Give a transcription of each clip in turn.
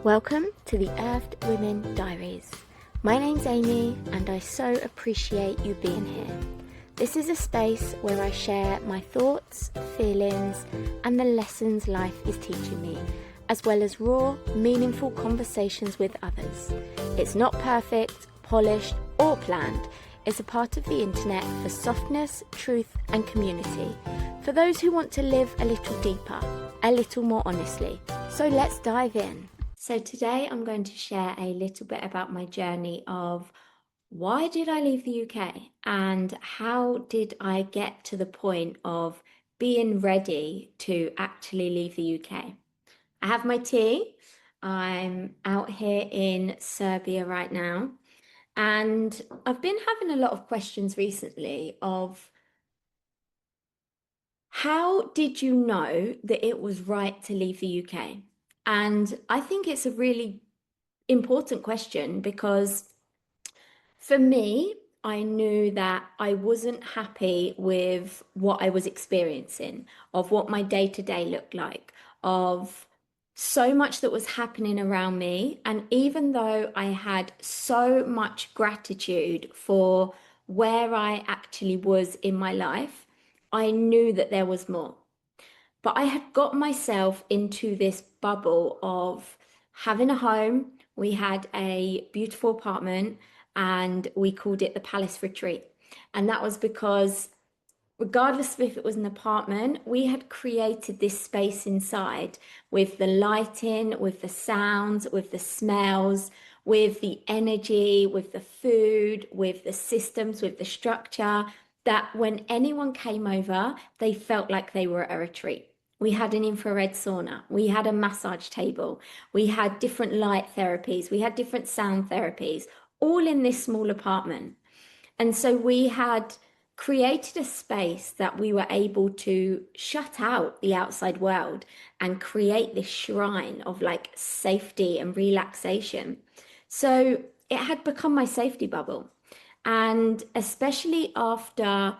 Welcome to the Earthed Women Diaries. My name's Amy and I so appreciate you being here. This is a space where I share my thoughts, feelings and the lessons life is teaching me, as well as raw, meaningful conversations with others. It's not perfect, polished or planned. It's a part of the internet for softness, truth and community. For those who want to live a little deeper, a little more honestly. So let's dive in. So today I'm going to share a little bit about my journey of why did I leave the UK and how did I get to the point of being ready to actually leave the UK. I have my tea. I'm out here in Serbia right now, and I've been having a lot of questions recently of how did you know that it was right to leave the UK? And I think it's a really important question because for me, I knew that I wasn't happy with what I was experiencing, of what my day to day looked like, of so much that was happening around me. And even though I had so much gratitude for where I actually was in my life, I knew that there was more. But I had got myself into this bubble of having a home. We had a beautiful apartment and we called it the Palace Retreat. And that was because, regardless of if it was an apartment, we had created this space inside with the lighting, with the sounds, with the smells, with the energy, with the food, with the systems, with the structure, that when anyone came over, they felt like they were at a retreat. We had an infrared sauna, we had a massage table, we had different light therapies, we had different sound therapies, all in this small apartment. And so we had created a space that we were able to shut out the outside world and create this shrine of like safety and relaxation. So it had become my safety bubble. And especially after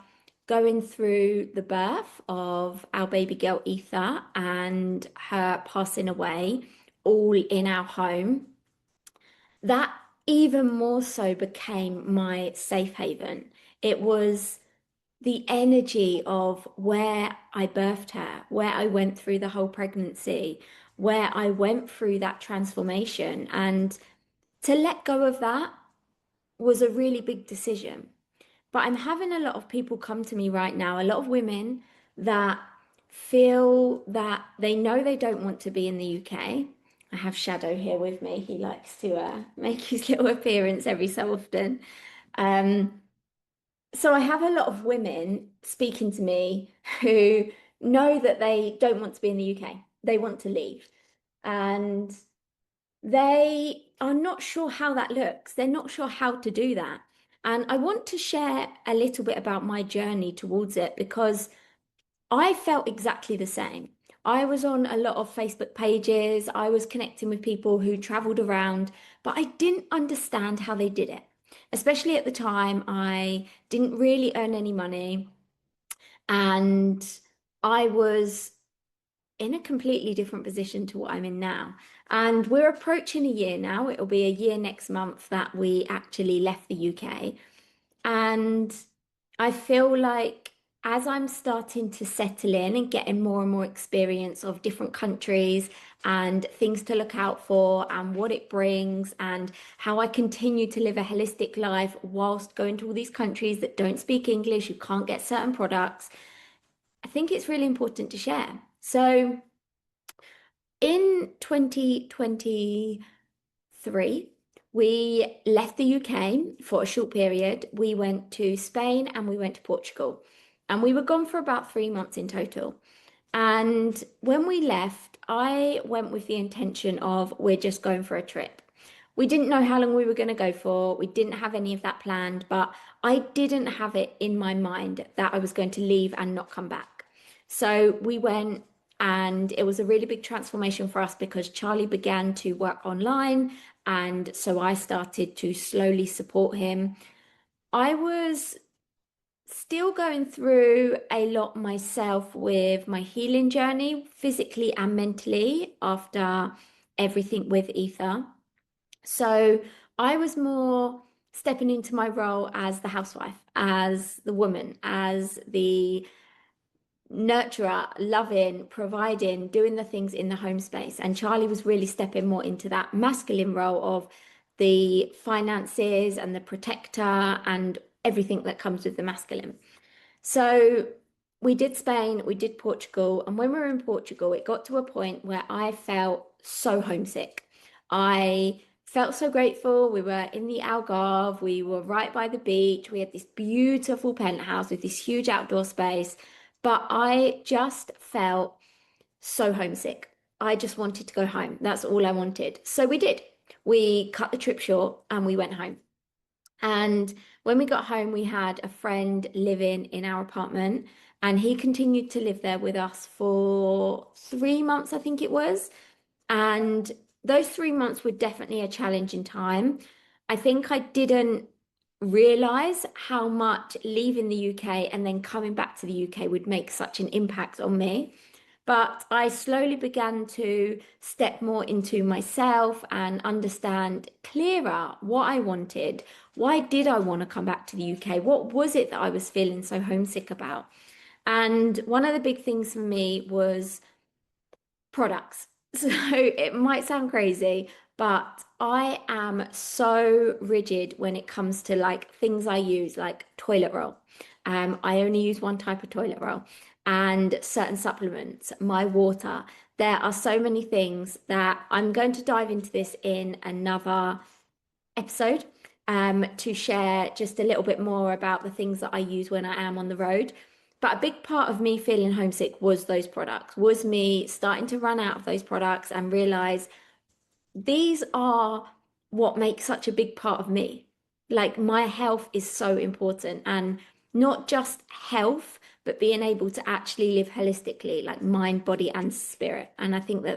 going through the birth of our baby girl Ether and her passing away, all in our home, that even more so became my safe haven. It was the energy of where I birthed her, where I went through the whole pregnancy, where I went through that transformation. And to let go of that was a really big decision. But I'm having a lot of people come to me right now, a lot of women that feel that they know they don't want to be in the UK. I have Shadow here with me. He likes to make his little appearance every so often. Um, so I have a lot of women speaking to me who know that they don't want to be in the UK. They want to leave. And they are not sure how that looks. They're not sure how to do that. And I want to share a little bit about my journey towards it because I felt exactly the same. I was on a lot of Facebook pages, I was connecting with people who traveled around, but I didn't understand how they did it. Especially at the time, I didn't really earn any money and I was in a completely different position to what I'm in now. And we're approaching a year now. It'll be a year next month that we actually left the UK. And I feel like as I'm starting to settle in and getting more and more experience of different countries and things to look out for and what it brings and how I continue to live a holistic life whilst going to all these countries that don't speak English, you can't get certain products, I think it's really important to share. So in 2023, we left the UK for a short period. We went to Spain and we went to Portugal. And we were gone for about 3 months in total. And when we left, I went with the intention of we're just going for a trip. We didn't know how long we were going to go for. We didn't have any of that planned, but I didn't have it in my mind that I was going to leave and not come back. So we went, and it was a really big transformation for us because Charlie began to work online. And so I started to slowly support him. I was still going through a lot myself with my healing journey, physically and mentally, after everything with Ether. So I was more stepping into my role as the housewife, as the woman, as the nurturer, loving, providing, doing the things in the home space. And Charlie was really stepping more into that masculine role of the finances and the protector and everything that comes with the masculine. So we did Spain, we did Portugal, and when we were in Portugal, it got to a point where I felt so homesick. I felt so grateful. We were in the Algarve, we were right by the beach, we had this beautiful penthouse with this huge outdoor space, but I just felt so homesick. I just wanted to go home. That's all I wanted. So we did. We cut the trip short and we went home. And when we got home, we had a friend living in our apartment, and he continued to live there with us for 3 months, I think it was. And those 3 months were definitely a challenging time. I think I didn't realize how much leaving the UK and then coming back to the UK would make such an impact on me. But I slowly began to step more into myself and understand clearer what I wanted. Why did I want to come back to the UK? What was it that I was feeling so homesick about? And one of the big things for me was products. So it might sound crazy, but I am so rigid when it comes to like things I use, like toilet roll. I only use one type of toilet roll and certain supplements, my water. There are so many things that I'm going to dive into this in another episode to share just a little bit more about the things that I use when I am on the road. But a big part of me feeling homesick was those products, was me starting to run out of those products and realize these are what make such a big part of me. Like my health is so important, and not just health, but being able to actually live holistically, like mind, body, and spirit. And I think that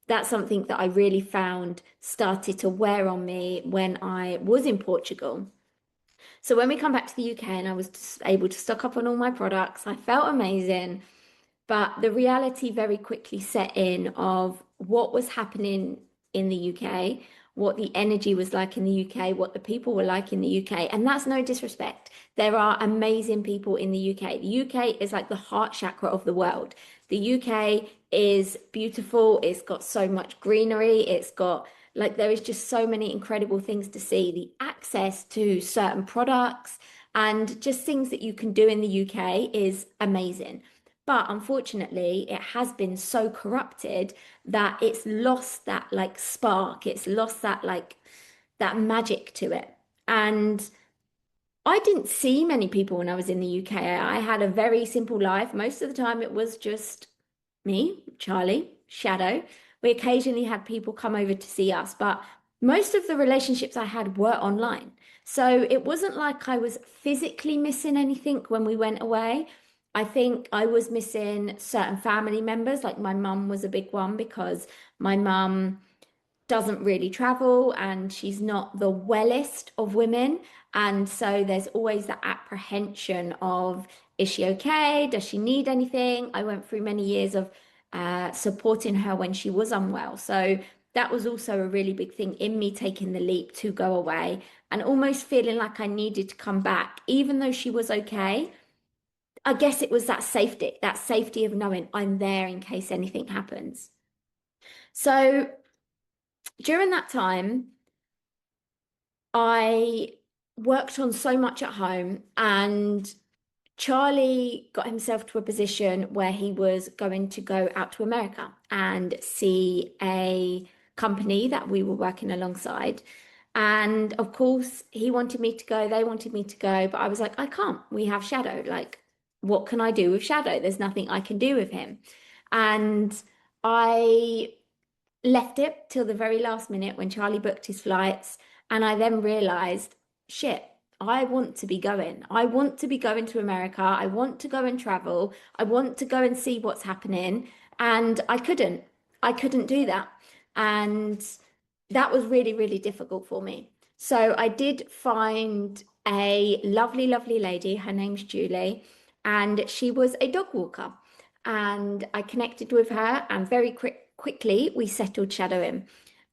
that's something that I really found started to wear on me when I was in Portugal. So when we come back to the UK and I was able to stock up on all my products, I felt amazing. But the reality very quickly set in of what was happening in the UK, what the energy was like in the UK, what the people were like in the UK. And that's no disrespect. There are amazing people in the UK. The UK is like the heart chakra of the world. The UK is beautiful. It's got so much greenery. It's got like there is just so many incredible things to see. The access to certain products and just things that you can do in the UK is amazing. But unfortunately, it has been so corrupted that it's lost that like spark, it's lost that like that magic to it. And I didn't see many people when I was in the UK. I had a very simple life. Most of the time, it was just me, Charlie, Shadow. We occasionally had people come over to see us, but most of the relationships I had were online. So it wasn't like I was physically missing anything when we went away. I think I was missing certain family members, like my mum was a big one because my mum doesn't really travel and she's not the wellest of women. And so there's always that apprehension of, is she okay? Does she need anything? I went through many years of supporting her when she was unwell. So that was also a really big thing in me taking the leap to go away and almost feeling like I needed to come back, even though she was okay. I guess it was that safety of knowing I'm there in case anything happens. So during that time, I worked on so much at home, and Charlie got himself to a position where he was going to go out to America and see a company that we were working alongside. And of course, he wanted me to go, they wanted me to go, but I was like, I can't. We have Shadow. Like, what can I do with Shadow? There's nothing I can do with him. And I left it till the very last minute when Charlie booked his flights. And I then realized, shit, I want to be going. I want to be going to America. I want to go and travel. I want to go and see what's happening. And I couldn't. I couldn't do that. And that was really, really difficult for me. So I did find a lovely, lovely lady. Her name's Julie, and she was a dog walker. And I connected with her and very quickly we settled Shadow in.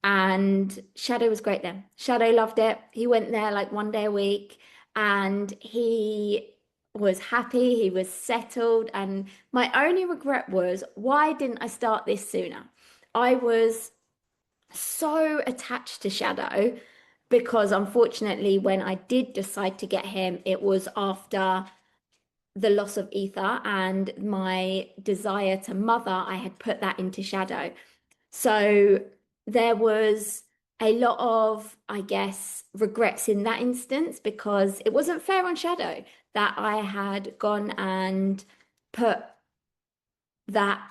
And Shadow was great then. Shadow loved it. He went there like 1 day a week and he was happy, he was settled. And my only regret was, why didn't I start this sooner? I was so attached to Shadow because unfortunately, when I did decide to get him, it was after the loss of Ether and my desire to mother, I had put that into Shadow. So there was a lot of, I guess, regrets in that instance because it wasn't fair on Shadow that I had gone and put that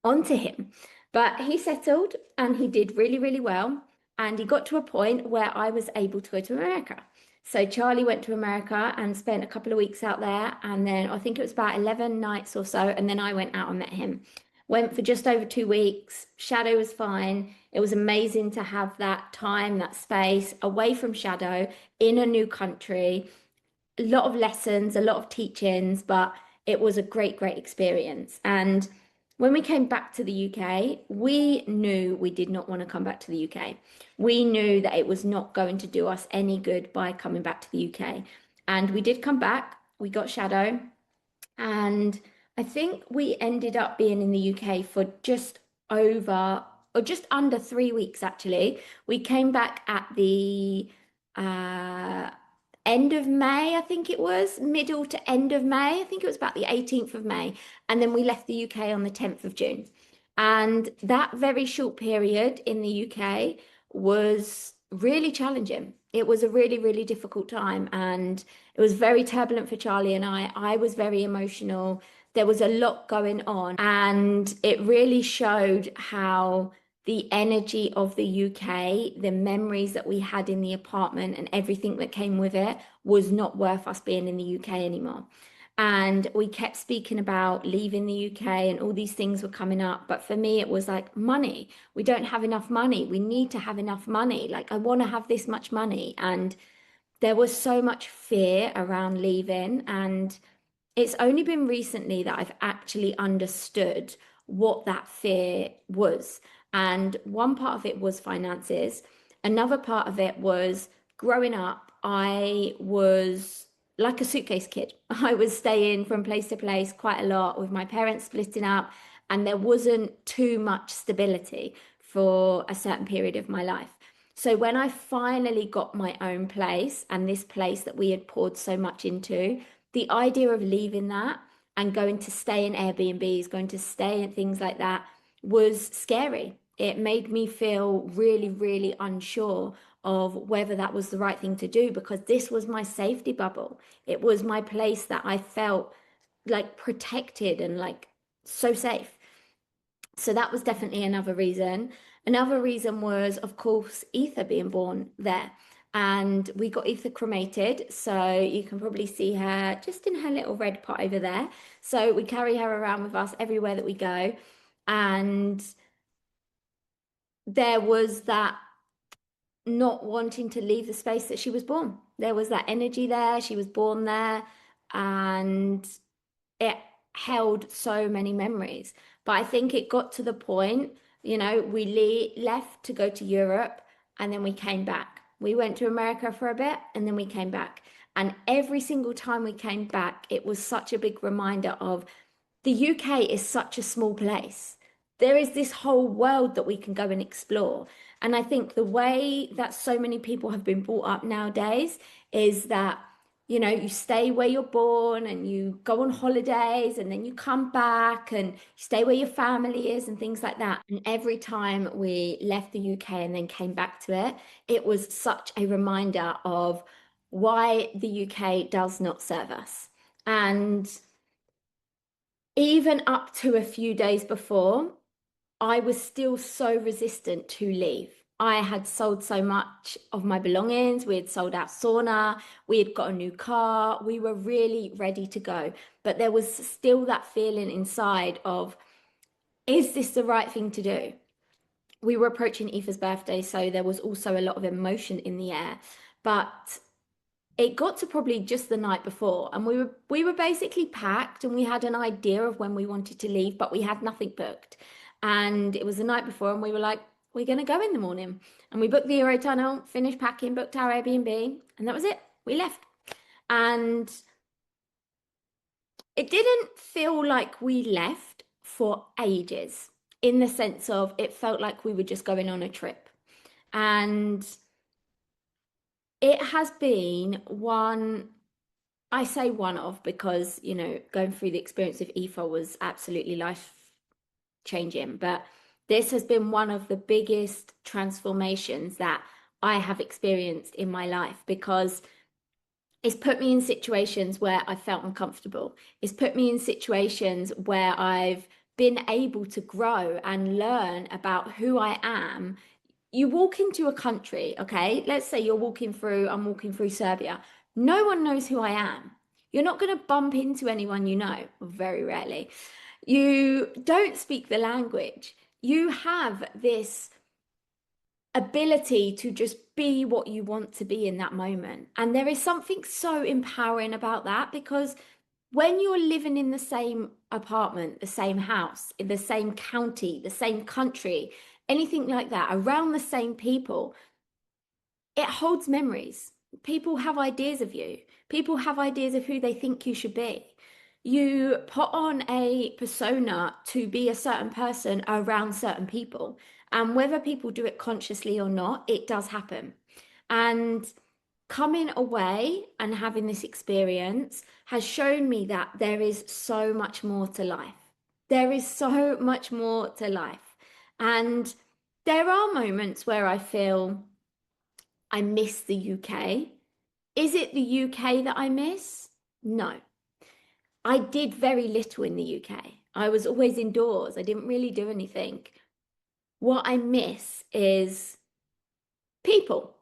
onto him. But he settled and he did really, really well. And he got to a point where I was able to go to America. So Charlie went to America and spent a couple of weeks out there. And then I think it was about 11 nights or so. And then I went out and met him. Went for just over 2 weeks. Shadow was fine. It was amazing to have that time, that space away from Shadow in a new country. A lot of lessons, a lot of teachings, but it was a great, great experience. And when we came back to the UK, we knew we did not want to come back to the UK. We knew that it was not going to do us any good by coming back to the UK. And we did come back, we got Shadow, and I think we ended up being in the UK for just over or just under 3 weeks, actually. We came back at the uh, end of May, I think it was, middle to end of May. I think it was about the 18th of May. And then we left the UK on the 10th of June. And that very short period in the UK was really challenging. It was a really, really difficult time. And it was very turbulent for Charlie and I. I was very emotional. There was a lot going on. And it really showed how the energy of the UK, the memories that we had in the apartment and everything that came with it was not worth us being in the UK anymore. And we kept speaking about leaving the UK and all these things were coming up. But for me, it was like money. We don't have enough money. We need to have enough money. Like, I want to have this much money. And there was so much fear around leaving. And it's only been recently that I've actually understood what that fear was. And one part of it was finances. Another part of it was growing up, I was like a suitcase kid. I was staying from place to place quite a lot with my parents splitting up, and there wasn't too much stability for a certain period of my life. So when I finally got my own place and this place that we had poured so much into, the idea of leaving that and going to stay in Airbnbs, going to stay in things like that was scary. It made me feel really, really unsure of whether that was the right thing to do because this was my safety bubble. It was my place that I felt like protected and like so safe. So that was definitely another reason. Another reason was, of course, Ether being born there. And we got Ether cremated. So you can probably see her just in her little red pot over there. So we carry her around with us everywhere that we go. And there was that not wanting to leave the space that she was born. There was that energy there. She was born there. And it held so many memories. But I think it got to the point, we left to go to Europe and then we came back. We went to America for a bit and then we came back. And every single time we came back, it was such a big reminder of the UK is such a small place. There is this whole world that we can go and explore. And I think the way that so many people have been brought up nowadays is that, you stay where you're born and you go on holidays and then you come back and you stay where your family is and things like that. And every time we left the UK and then came back to it, it was such a reminder of why the UK does not serve us. And even up to a few days before, I was still so resistant to leave. I had sold so much of my belongings. We had sold our sauna. We had got a new car. We were really ready to go. But there was still that feeling inside of, is this the right thing to do? We were approaching Aoife's birthday, so there was also a lot of emotion in the air. But it got to probably just the night before and we were basically packed and we had an idea of when we wanted to leave, but we had nothing booked. And it was the night before, and we were like, we're going to go in the morning. And we booked the Eurotunnel, finished packing, booked our Airbnb, and that was it. We left. And it didn't feel like we left for ages, in the sense of it felt like we were just going on a trip. And it has been one, I say one of, because, going through the experience of EFA was absolutely life changing. But this has been one of the biggest transformations that I have experienced in my life, because it's put me in situations where I felt uncomfortable. It's put me in situations where I've been able to grow and learn about who I am. You walk into a country, okay? Let's say I'm walking through Serbia. No one knows who I am. You're not going to bump into anyone you know, very rarely. You don't speak the language. You have this ability to just be what you want to be in that moment. And there is something so empowering about that, because when you're living in the same apartment, the same house, in the same county, the same country, anything like that, around the same people, it holds memories. People have ideas of you. People have ideas of who they think you should be. You put on a persona to be a certain person around certain people. And whether people do it consciously or not, it does happen. And coming away and having this experience has shown me that there is so much more to life. There is so much more to life. And there are moments where I feel I miss the UK. Is it the UK that I miss? No. I did very little in the UK. I was always indoors. I didn't really do anything. What I miss is people.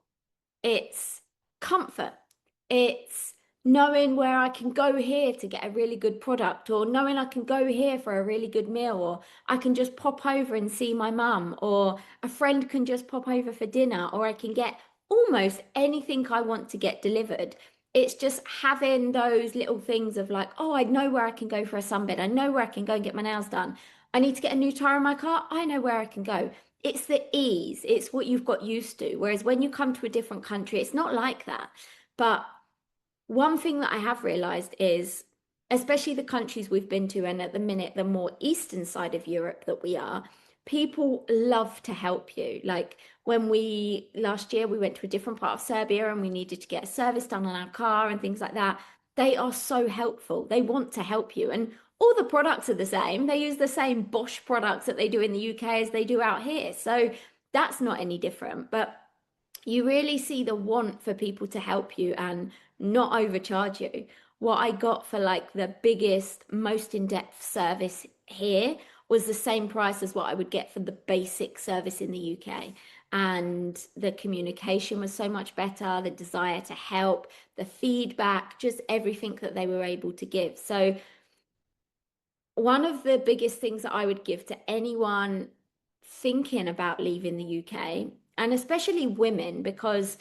It's comfort. It's knowing where I can go here to get a really good product, or knowing I can go here for a really good meal, or I can just pop over and see my mum, or a friend can just pop over for dinner, or I can get almost anything I want to get delivered. It's just having those little things of like, oh, I know where I can go for a sunbed. I know where I can go and get my nails done. I need to get a new tire in my car. I know where I can go. It's the ease, it's what you've got used to. Whereas when you come to a different country, it's not like that. But one thing that I have realized is, especially the countries we've been to, and at the minute, the more eastern side of Europe that we are, people love to help you. Like when last year, we went to a different part of Serbia and we needed to get a service done on our car and things like that. They are so helpful. They want to help you. And all the products are the same. They use the same Bosch products that they do in the UK as they do out here. So that's not any different. But you really see the want for people to help you and not overcharge you. What I got for like the biggest, most in-depth service here was the same price as what I would get for the basic service in the UK. And the communication was so much better, the desire to help, the feedback, just everything that they were able to give. So one of the biggest things that I would give to anyone thinking about leaving the UK, and especially women, because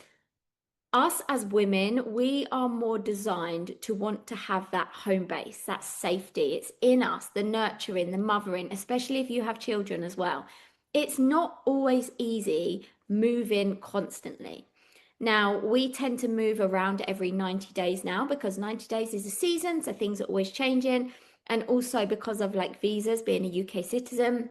us as women, we are more designed to want to have that home base, that safety. It's in us, the nurturing, the mothering, especially if you have children as well. It's not always easy moving constantly. Now, we tend to move around every 90 days now, because 90 days is a season, so things are always changing. And also because of like visas, being a UK citizen,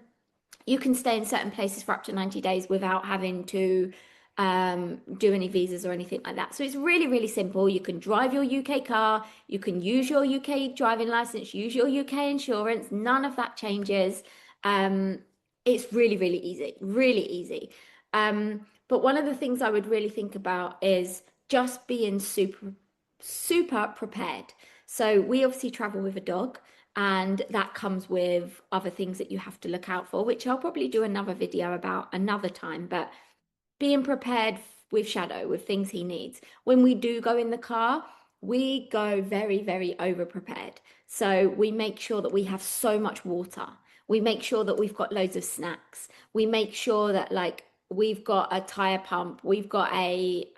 you can stay in certain places for up to 90 days without having to do any visas or anything like that. So it's really, really simple. You can drive your UK car, you can use your UK driving license, use your UK insurance. None of that changes. It's really, really easy, really easy. But one of the things I would really think about is just being super, super prepared. So we obviously travel with a dog, and that comes with other things that you have to look out for, which I'll probably do another video about another time. But being prepared with Shadow, with things he needs. When we do go in the car, we go very, very over prepared. So we make sure that we have so much water. We make sure that we've got loads of snacks. We make sure that like we've got a tire pump. We've got a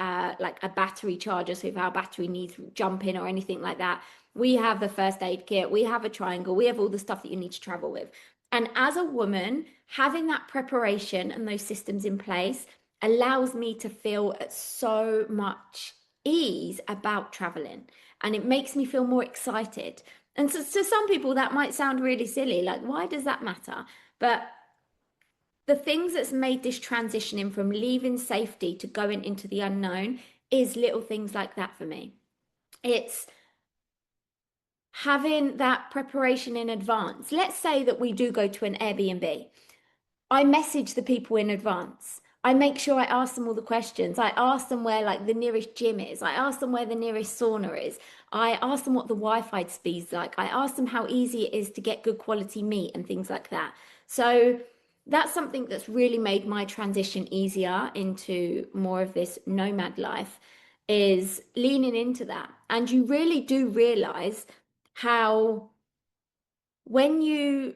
like a battery charger. So if our battery needs jumping or anything like that, we have the first aid kit. We have a triangle. We have all the stuff that you need to travel with. And as a woman, having that preparation and those systems in place allows me to feel at so much ease about traveling. And it makes me feel more excited. And so, to some people, that might sound really silly. Like, why does that matter? But the things that's made this transition in from leaving safety to going into the unknown is little things like that for me. It's having that preparation in advance. Let's say that we do go to an Airbnb. I message the people in advance. I make sure I ask them all the questions. I ask them where like the nearest gym is. I ask them where the nearest sauna is. I ask them what the Wi-Fi speed's like. I ask them how easy it is to get good quality meat and things like that. So that's something that's really made my transition easier into more of this nomad life, is leaning into that. And you really do realize how when you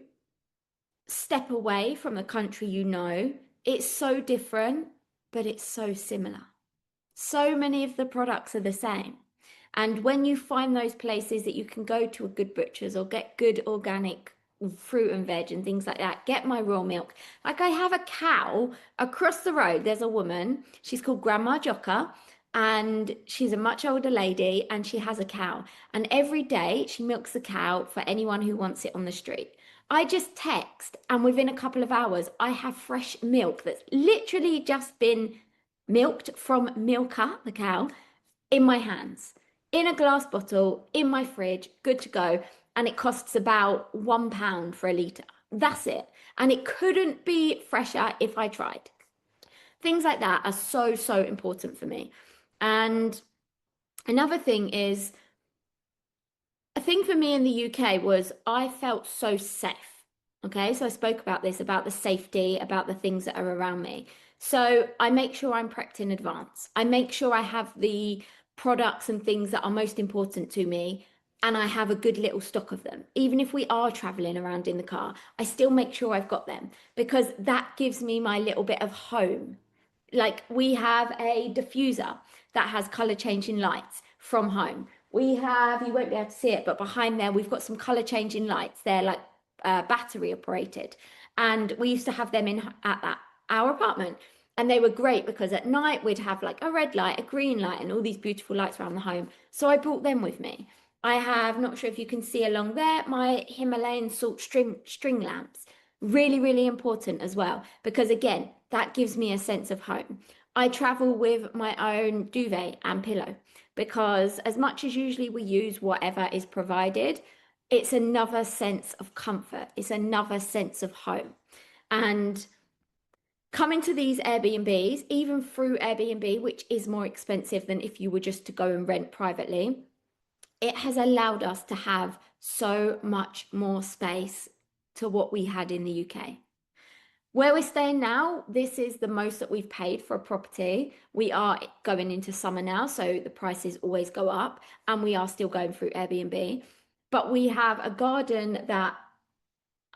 step away from the country you know, it's so different, but it's so similar. So many of the products are the same. And when you find those places that you can go to a good butcher's or get good organic fruit and veg and things like that, get my raw milk. Like I have a cow across the road. There's a woman, she's called Grandma Jocka, and she's a much older lady and she has a cow. And every day she milks the cow for anyone who wants it on the street. I just text, and within a couple of hours, I have fresh milk that's literally just been milked from Milka, the cow, in my hands, in a glass bottle, in my fridge, good to go. And it costs about £1 for a litre. That's it. And it couldn't be fresher if I tried. Things like that are so, so important for me. And another thing is, a thing for me in the UK was I felt so safe. Okay, so I spoke about this, about the safety, about the things that are around me. So I make sure I'm prepped in advance. I make sure I have the products and things that are most important to me, and I have a good little stock of them. Even if we are traveling around in the car, I still make sure I've got them because that gives me my little bit of home. Like we have a diffuser that has color changing lights from home. We have, you won't be able to see it, but behind there we've got some color changing lights. They're like battery operated, and we used to have them in at that our apartment, and they were great because at night we'd have like a red light, a green light, and all these beautiful lights around the home. So I brought them with me. I have, not sure if you can see along there, my Himalayan salt string lamps. Really, really important as well, because again, that gives me a sense of home. I travel with my own duvet and pillow because, as much as usually we use whatever is provided, it's another sense of comfort, it's another sense of home. And coming to these Airbnbs, even through Airbnb, which is more expensive than if you were just to go and rent privately, it has allowed us to have so much more space to what we had in the UK. Where we're staying now, this is the most that we've paid for a property. We are going into summer now, so the prices always go up, and we are still going through Airbnb. But we have a garden that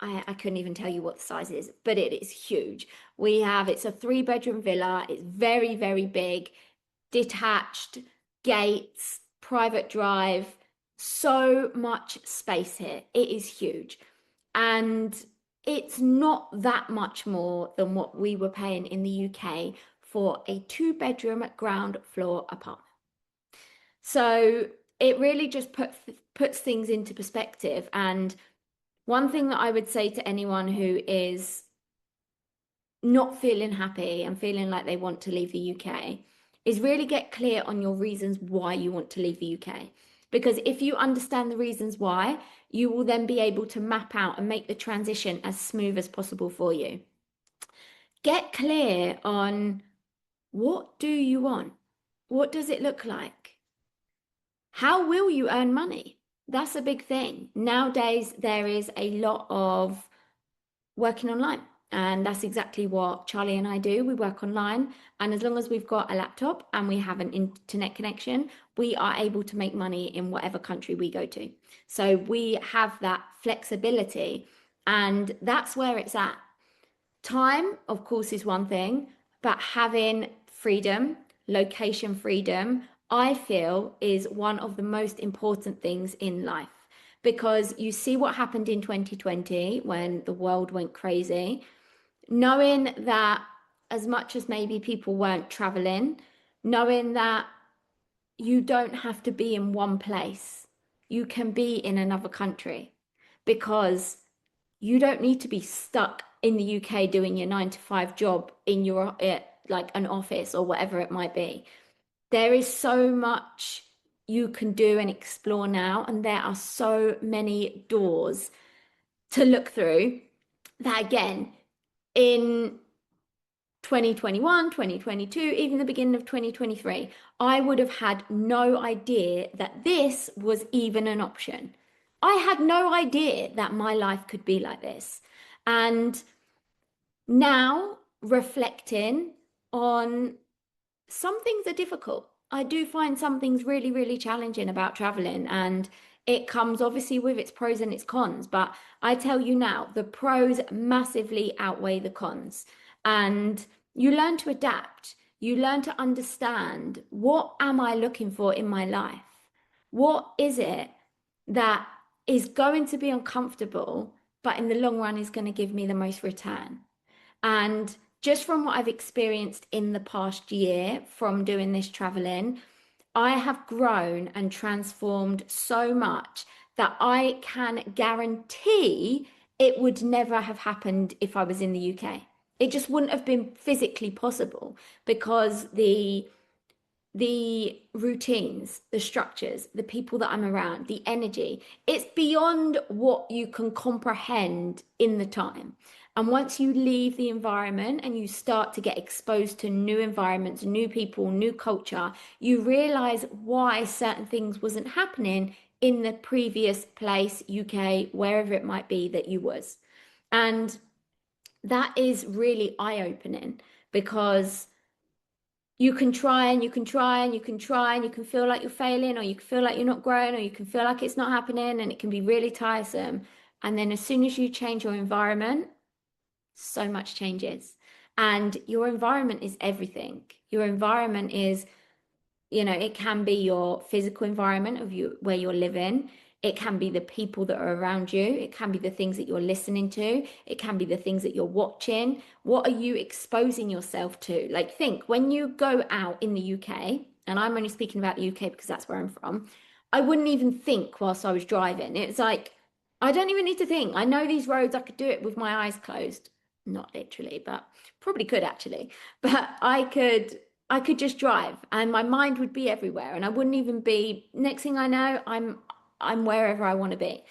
I couldn't even tell you what the size is, but it is huge. It's a 3-bedroom villa. It's very, very big, detached, gates, private drive, so much space here. It is huge. And it's not that much more than what we were paying in the UK for a 2-bedroom ground floor apartment. So it really just puts things into perspective. And one thing that I would say to anyone who is not feeling happy and feeling like they want to leave the UK is really get clear on your reasons why you want to leave the UK. Because if you understand the reasons why, you will then be able to map out and make the transition as smooth as possible for you. Get clear on what do you want? What does it look like? How will you earn money? That's a big thing. Nowadays, there is a lot of working online. And that's exactly what Charlie and I do. We work online. And as long as we've got a laptop and we have an internet connection, we are able to make money in whatever country we go to. So we have that flexibility. And that's where it's at. Time, of course, is one thing, but having freedom, location freedom, I feel is one of the most important things in life because you see what happened in 2020 when the world went crazy, knowing that as much as maybe people weren't traveling, knowing that you don't have to be in one place, you can be in another country because you don't need to be stuck in the UK doing your 9 to 5 job in your like an office or whatever it might be. There is so much you can do and explore now, and there are so many doors to look through that, again, in 2021, 2022, even the beginning of 2023, I would have had no idea that this was even an option. I had no idea that my life could be like this. And now, reflecting on, some things are difficult. I do find some things really, really challenging about traveling, and it comes obviously with its pros and its cons. But I tell you now, the pros massively outweigh the cons. And you learn to adapt. You learn to understand, what am I looking for in my life? What is it that is going to be uncomfortable, but in the long run is going to give me the most return? And just from what I've experienced in the past year from doing this traveling, I have grown and transformed so much that I can guarantee it would never have happened if I was in the UK. It just wouldn't have been physically possible because the routines, the structures, the people that I'm around, the energy, it's beyond what you can comprehend in the time. And once you leave the environment and you start to get exposed to new environments, new people, new culture, you realize why certain things wasn't happening in the previous place, UK, wherever it might be that you was. And that is really eye-opening because you can try and you can try and you can try and you can feel like you're failing, or you can feel like you're not growing, or you can feel like it's not happening, and it can be really tiresome. And then as soon as you change your environment, so much changes. And your environment is everything. Your environment is, it can be your physical environment of you where you're living. It can be the people that are around you. It can be the things that you're listening to. It can be the things that you're watching. What are you exposing yourself to? Like, think when you go out in the UK, and I'm only speaking about the UK because that's where I'm from, I wouldn't even think whilst I was driving. It's like, I don't even need to think. I know these roads, I could do it with my eyes closed. Not literally, but probably could actually. But I could just drive and my mind would be everywhere, and I wouldn't even be, next thing I know, I'm wherever I want to be.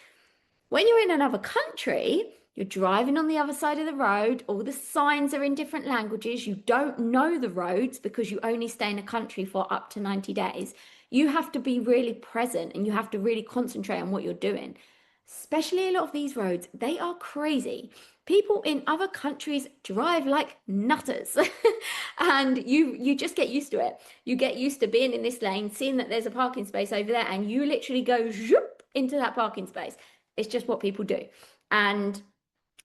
When you're in another country, you're driving on the other side of the road, all the signs are in different languages, you don't know the roads because you only stay in a country for up to 90 days. You have to be really present and you have to really concentrate on what you're doing. Especially a lot of these roads, they are crazy. People in other countries drive like nutters. And you just get used to it. You get used to being in this lane, seeing that there's a parking space over there, and you literally go zoop into that parking space. It's just what people do. And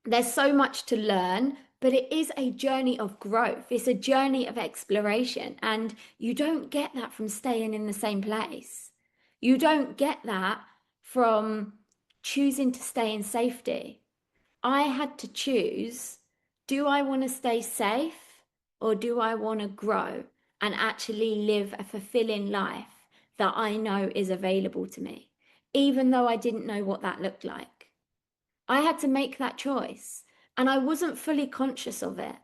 there's so much to learn, but it is a journey of growth. It's a journey of exploration. And you don't get that from staying in the same place. You don't get that from choosing to stay in safety. I had to choose, do I want to stay safe or do I want to grow and actually live a fulfilling life that I know is available to me, even though I didn't know what that looked like? I had to make that choice and I wasn't fully conscious of it,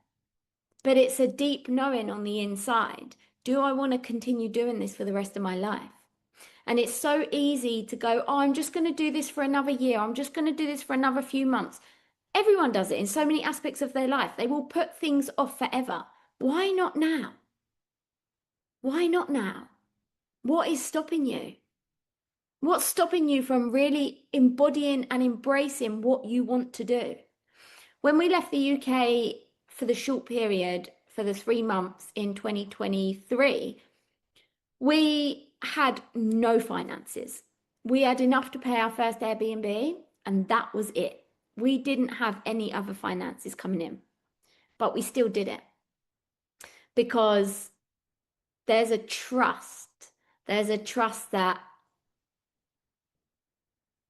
but it's a deep knowing on the inside. Do I want to continue doing this for the rest of my life? And it's so easy to go, oh, I'm just going to do this for another year. I'm just going to do this for another few months. Everyone does it in so many aspects of their life. They will put things off forever. Why not now? Why not now? What is stopping you? What's stopping you from really embodying and embracing what you want to do? When we left the UK for the short period, for the 3 months in 2023, we had no finances. We had enough to pay our first Airbnb, and that was it. We didn't have any other finances coming in, but we still did it because there's a trust. There's a trust that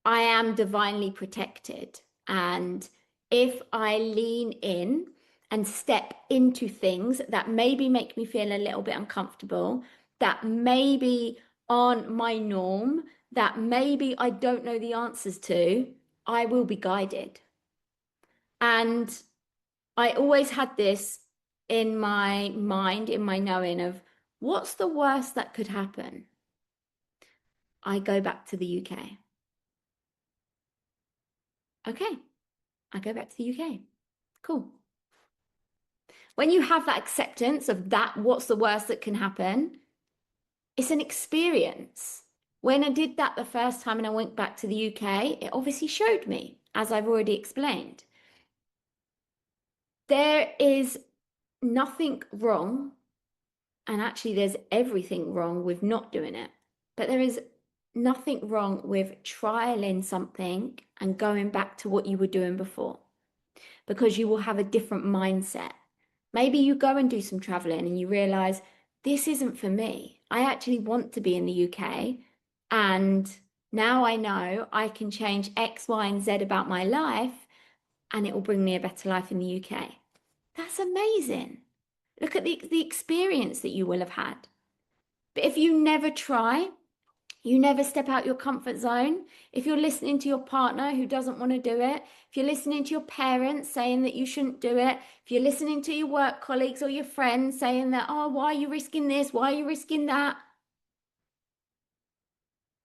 I am divinely protected. And if I lean in and step into things that maybe make me feel a little bit uncomfortable, that maybe aren't my norm, that maybe I don't know the answers to, I will be guided. And I always had this in my mind, in my knowing of what's the worst that could happen? I go back to the UK. Okay, I go back to the UK. Cool. When you have that acceptance of that, what's the worst that can happen? It's an experience. When I did that the first time and I went back to the UK, it obviously showed me, as I've already explained. There is nothing wrong, and actually, there's everything wrong with not doing it. But there is nothing wrong with trialing something and going back to what you were doing before because you will have a different mindset. Maybe you go and do some traveling and you realize this isn't for me. I actually want to be in the UK. And now I know I can change X, Y, and Z about my life and it will bring me a better life in the UK. That's amazing. Look at the experience that you will have had. But if you never try, you never step out your comfort zone. If you're listening to your partner who doesn't want to do it, if you're listening to your parents saying that you shouldn't do it, if you're listening to your work colleagues or your friends saying that, oh, why are you risking this? Why are you risking that?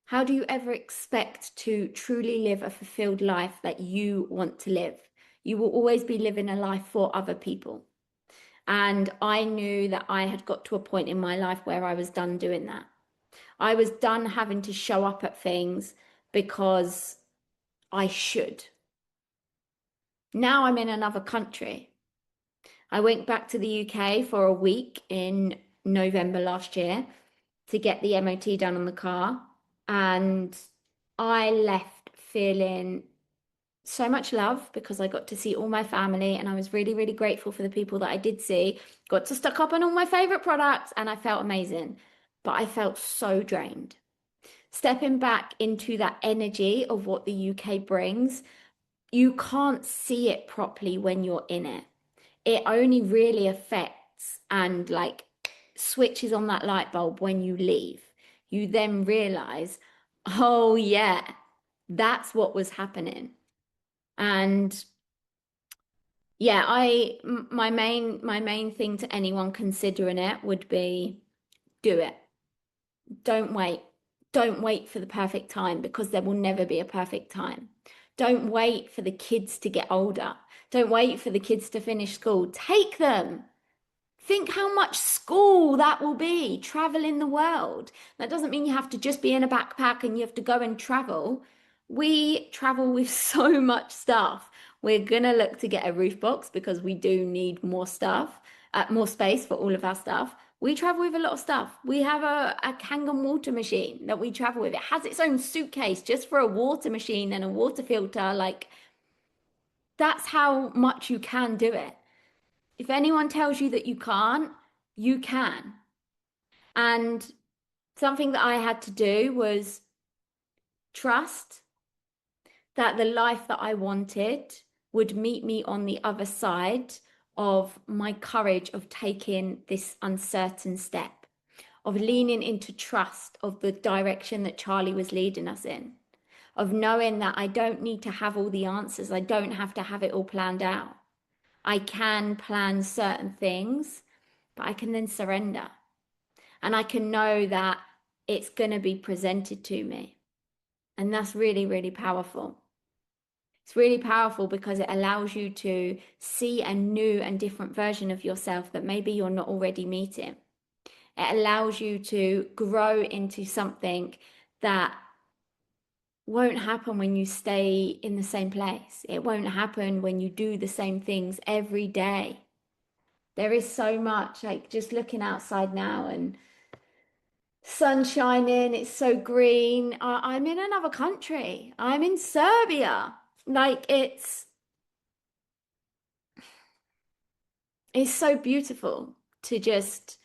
How do you ever expect to truly live a fulfilled life that you want to live? You will always be living a life for other people. And I knew that I had got to a point in my life where I was done doing that. I was done having to show up at things because I should. Now I'm in another country. I went back to the UK for a week in November last year to get the MOT done on the car. And I left feeling so much love because I got to see all my family and I was really, really grateful for the people that I did see. Got to stock up on all my favorite products and I felt amazing. But I felt so drained. Stepping back into that energy of what the UK brings, you can't see it properly when you're in it. It only really affects and like switches on that light bulb when you leave. You then realize, oh yeah, that's what was happening. And yeah, my main thing to anyone considering it would be do it. Don't wait. Don't wait for the perfect time because there will never be a perfect time. Don't wait for the kids to get older. Don't wait for the kids to finish school. Take them. Think how much school that will be, traveling the world. That doesn't mean you have to just be in a backpack and you have to go and travel. We travel with so much stuff. We're gonna look to get a roof box because we do need more stuff, more space for all of our stuff. We travel with a lot of stuff. We have a Kangen water machine that we travel with. It has its own suitcase just for a water machine and a water filter. Like, that's how much you can do it. If anyone tells you that you can't, you can. And something that I had to do was trust that the life that I wanted would meet me on the other side of my courage of taking this uncertain step, of leaning into trust of the direction that Charlie was leading us in, of knowing that I don't need to have all the answers. I don't have to have it all planned out. I can plan certain things, but I can then surrender. And I can know that it's going to be presented to me. And that's really, really powerful. It's really powerful because it allows you to see a new and different version of yourself that maybe you're not already meeting. It allows you to grow into something that won't happen when you stay in the same place. It won't happen when you do the same things every day. There is so much, like just looking outside now and sun shining, it's so green. I'm in another country. I'm in Serbia. Like it's so beautiful to just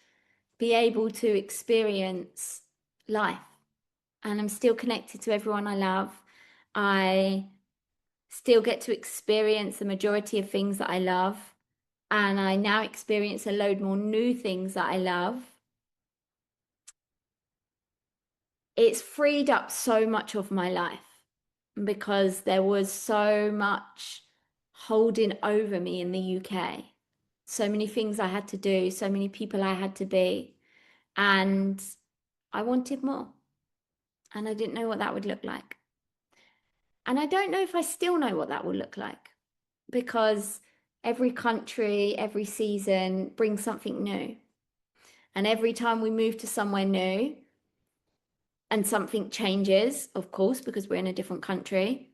be able to experience life. And I'm still connected to everyone I love. I still get to experience the majority of things that I love. And I now experience a load more new things that I love. It's freed up so much of my life because there was so much holding over me in the UK. So many things I had to do, so many people I had to be. And I wanted more. And I didn't know what that would look like. And I don't know if I still know what that will look like because every country, every season brings something new. And every time we move to somewhere new and something changes, of course, because we're in a different country,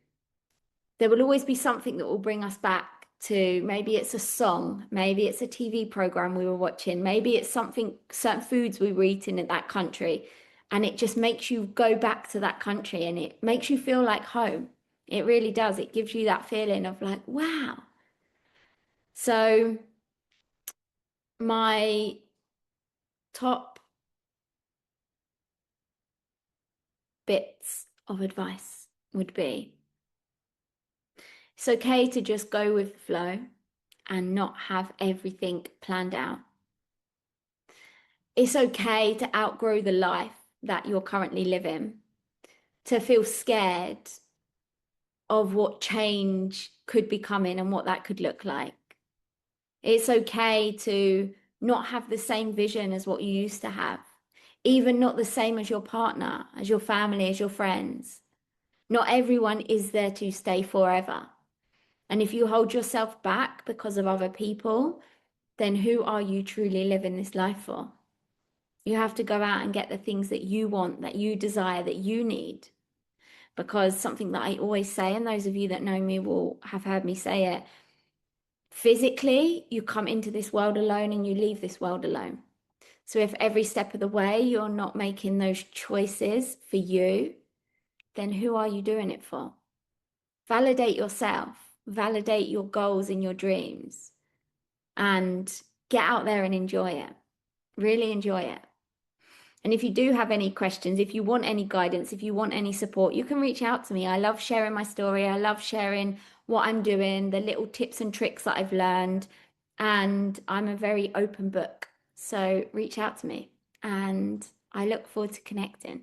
there will always be something that will bring us back to maybe it's a song, maybe it's a TV program we were watching, maybe it's something, certain foods we were eating in that country. And it just makes you go back to that country and it makes you feel like home. It really does. It gives you that feeling of like, wow. So, my top bits of advice would be it's okay to just go with the flow and not have everything planned out. It's okay to outgrow the life that you're currently living, to feel scared of what change could be coming and what that could look like. It's okay to not have the same vision as what you used to have, even not the same as your partner, as your family, as your friends. Not everyone is there to stay forever. And if you hold yourself back because of other people, then who are you truly living this life for? You have to go out and get the things that you want, that you desire, that you need. Because something that I always say, and those of you that know me will have heard me say it, physically, you come into this world alone and you leave this world alone. So if every step of the way you're not making those choices for you, then who are you doing it for? Validate yourself, validate your goals and your dreams, and get out there and enjoy it. Really enjoy it. And if you do have any questions, if you want any guidance, if you want any support, you can reach out to me. I love sharing my story. I love sharing what I'm doing, the little tips and tricks that I've learned. And I'm a very open book. So reach out to me and I look forward to connecting.